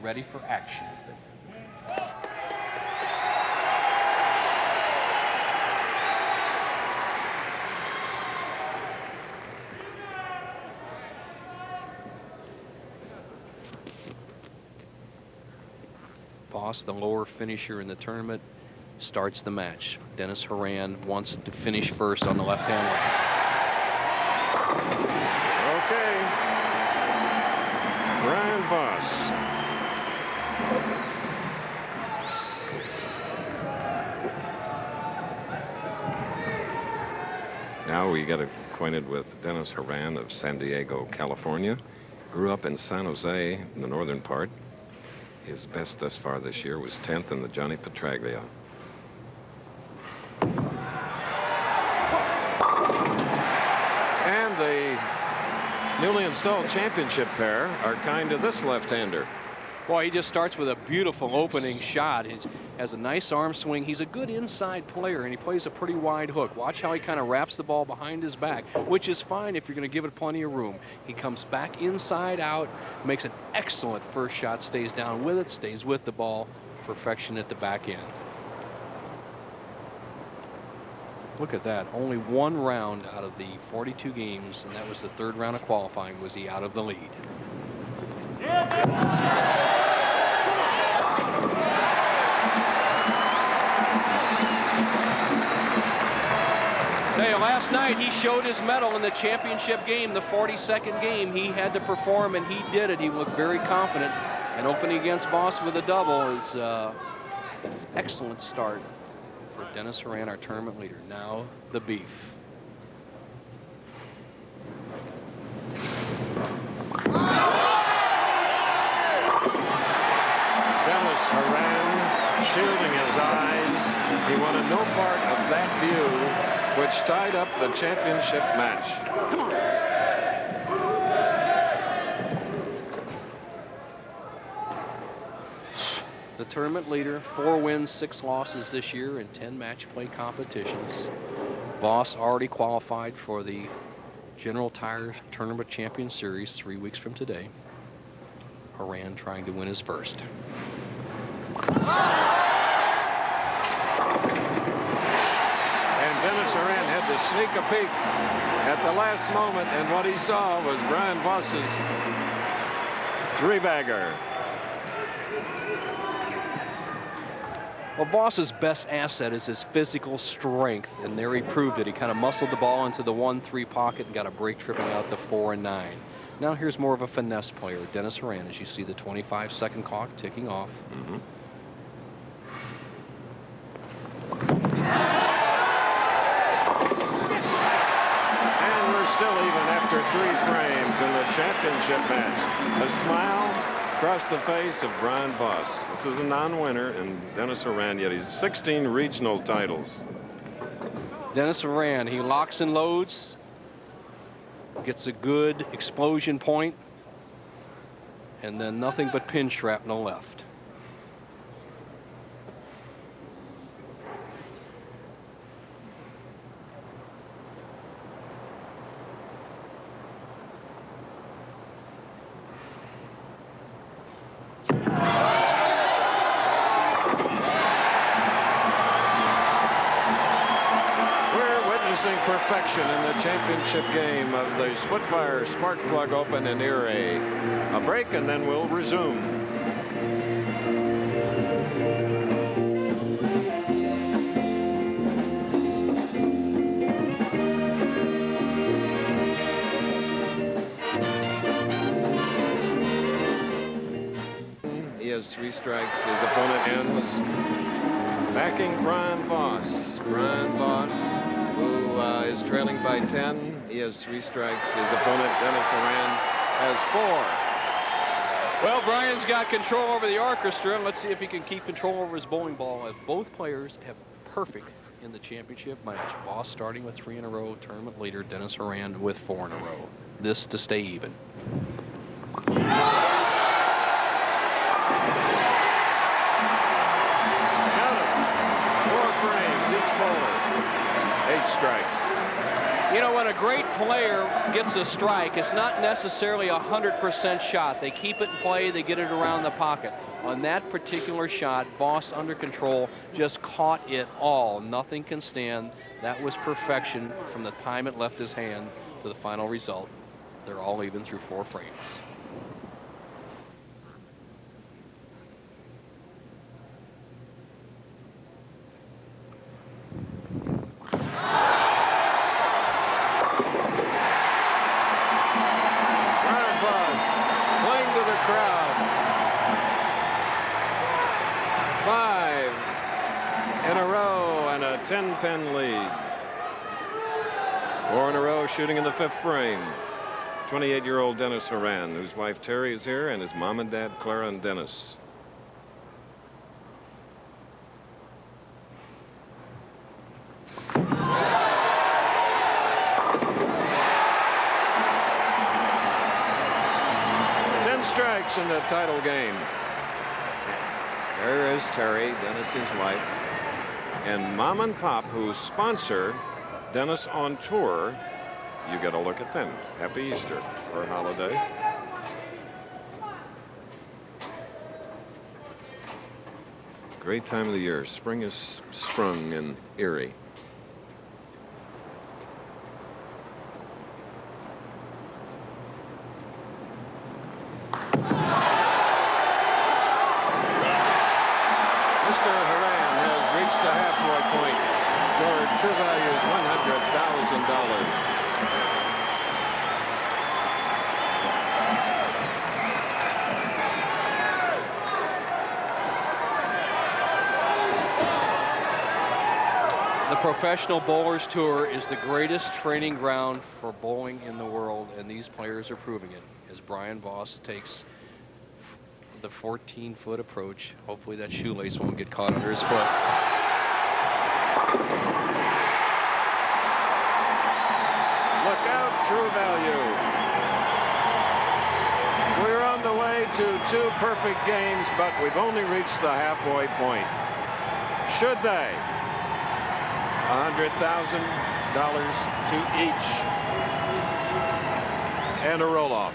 ready for action. Voss, the lower finisher in the tournament, starts the match. Dennis Horan wants to finish first on the left-hand leg. Okay. Brian Voss. Now we get acquainted with Dennis Horan of San Diego, California. Grew up in San Jose in the northern part. His best thus far this year was 10th in the Johnny Petraglia. And the newly installed championship pair are kind to this left-hander. Boy, he just starts with a beautiful opening shot. He has a nice arm swing. He's a good inside player, and he plays a pretty wide hook. Watch how he kind of wraps the ball behind his back, which is fine if you're going to give it plenty of room. He comes back inside out, makes an excellent first shot, stays down with it, stays with the ball. Perfection at the back end. Look at that. Only one round out of the 42 games, and that was the third round of qualifying, was he out of the lead. Hey, last night he showed his mettle in the championship game, the 42nd game. He had to perform, and he did it. He looked very confident. And opening against Voss with a double is an excellent start for Dennis Horan, our tournament leader. Now the beef. Dennis Horan shielding his eyes. He wanted no part of that view, which tied up the championship match. Come on. The tournament leader, 4 wins, 6 losses this year in 10 match play competitions. Voss already qualified for the General Tire Tournament Champion Series 3 weeks from today. Horan trying to win his first. And Dennis Horan had to sneak a peek at the last moment, and what he saw was Brian Voss's 3-bagger. Well, Voss's best asset is his physical strength, and there he proved it. He kind of muscled the ball into the 1-3 pocket and got a break tripping out the 4 and 9. Now here's more of a finesse player, Dennis Horan, as you see the 25-second clock ticking off. And we're still even after 3 frames in the championship match. A smile across the face of Brian Voss. This is a non-winner, and Dennis Horan, yet he's 16 regional titles. Dennis Horan, he locks and loads, gets a good explosion point, and then nothing but pin shrapnel left. Perfection in the championship game of the Splitfire Spark Plug Open in Erie. A break, and then we'll resume. He has 3 strikes. His opponent ends. Backing Brian Voss. Brian Voss, who is trailing by 10. He has 3 strikes. His opponent, Dennis Horan, has 4. Well, Brian's got control over the orchestra, and let's see if he can keep control over his bowling ball. Both players have perfect in the championship match. Voss starting with 3 in a row, tournament leader Dennis Horan with 4 in a row. This to stay even. Each bowler, 8 strikes. You know, when a great player gets a strike, it's not necessarily a 100% shot. They keep it in play, they get it around the pocket. On that particular shot, Voss under control just caught it all. Nothing can stand. That was perfection from the time it left his hand to the final result. They're all even through 4 frames. Crowd. 5 in a row and a 10-pin lead. 4 in a row, shooting in the 5th frame. 28-year-old Dennis Horan, whose wife Terry is here, and his mom and dad Clara and Dennis. Strikes in the title game. There is Terry, Dennis's wife, and Mom and Pop, who sponsor Dennis on tour. You get a look at them. Happy Easter or holiday. Great time of the year. Spring is sprung in Erie. Mr. Horan has reached the halfway point toward true value's $100,000. The Professional Bowlers Tour is the greatest training ground for bowling in the world, and these players are proving it as Brian Voss takes the 14-foot approach. Hopefully that shoelace won't get caught under his foot. Look out, true value. We're on the way to 2 perfect games, but we've only reached the halfway point. Should they? $100,000 to each. And a roll-off.